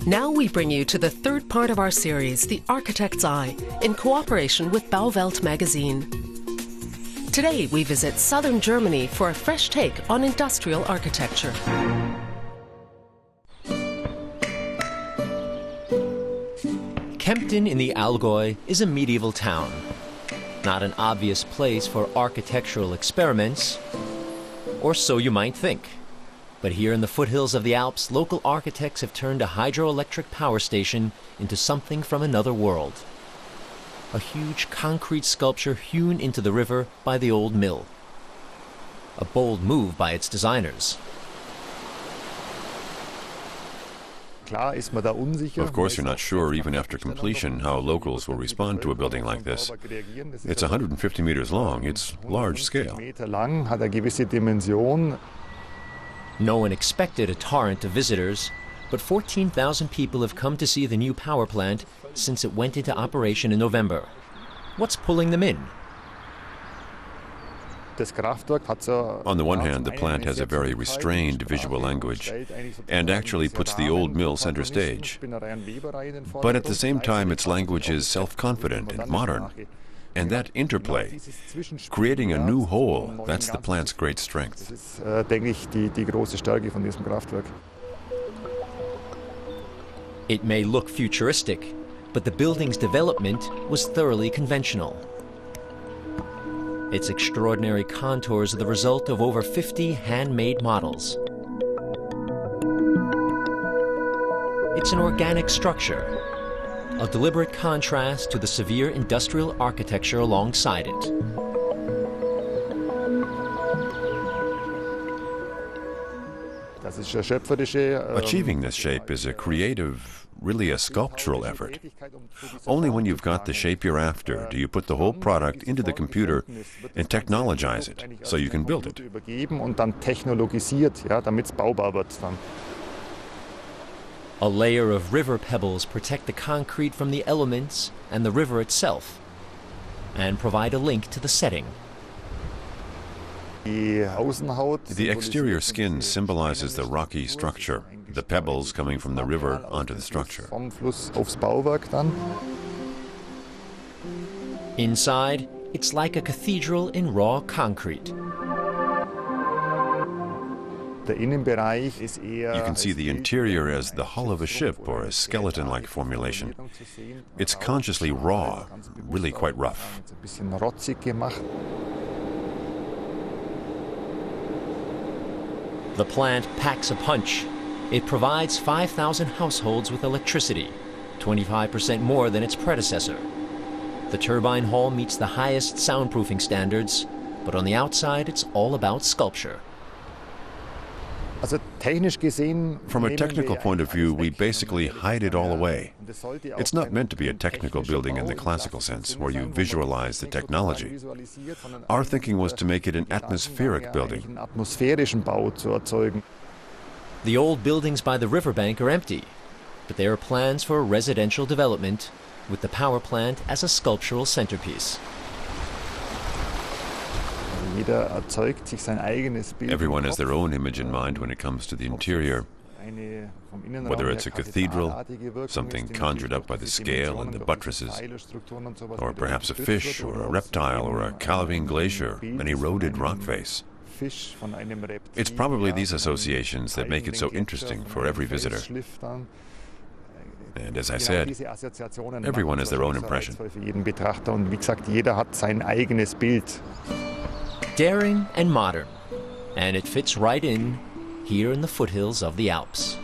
Now we bring you to the third part of our series, The Architect's Eye, in cooperation with Bauwelt magazine. Today we visit southern Germany for a fresh take on industrial architecture. Kempten in the Allgäu is a medieval town. Not an obvious place for architectural experiments, or so you might think. But here in the foothills of the Alps, local architects have turned a hydroelectric power station into something from another world. A huge concrete sculpture hewn into the river by the old mill. A bold move by its designers. Of course, you're not sure, even after completion, how locals will respond to a building like this. It's 150 meters long. It's large scale. No one expected a torrent of visitors, but 14,000 people have come to see the new power plant since it went into operation in November. What's pulling them in? On the one hand, the plant has a very restrained visual language and actually puts the old mill center stage. But at the same time, its language is self-confident and modern. And that interplay, creating a new whole, that's the plant's great strength. It may look futuristic, but the building's development was thoroughly conventional. Its extraordinary contours are the result of over 50 handmade models. It's an organic structure, a deliberate contrast to the severe industrial architecture alongside it. Achieving this shape is a creative, really a sculptural effort. Only when you've got the shape you're after do you put the whole product into the computer and technologize it so you can build it. A layer of river pebbles protect the concrete from the elements and the river itself, and provide a link to the setting. The exterior skin symbolizes the rocky structure, the pebbles coming from the river onto the structure. Inside, it's like a cathedral in raw concrete. You can see the interior as the hull of a ship or a skeleton-like formulation. It's consciously raw, really quite rough. The plant packs a punch. It provides 5,000 households with electricity, 25% more than its predecessor. The turbine hall meets the highest soundproofing standards, but on the outside it's all about sculpture. From a technical point of view, we basically hide it all away. It's not meant to be a technical building in the classical sense, where you visualize the technology. Our thinking was to make it an atmospheric building. The old buildings by the riverbank are empty, but there are plans for a residential development, with the power plant as a sculptural centerpiece. Everyone has their own image in mind when it comes to the interior. Whether it's a cathedral, something conjured up by the scale and the buttresses, or perhaps a fish or a reptile or a Calvine glacier, an eroded rock face. It's probably these associations that make it so interesting for every visitor. And as I said, everyone has their own impression. Daring and modern, and it fits right in here in the foothills of the Alps.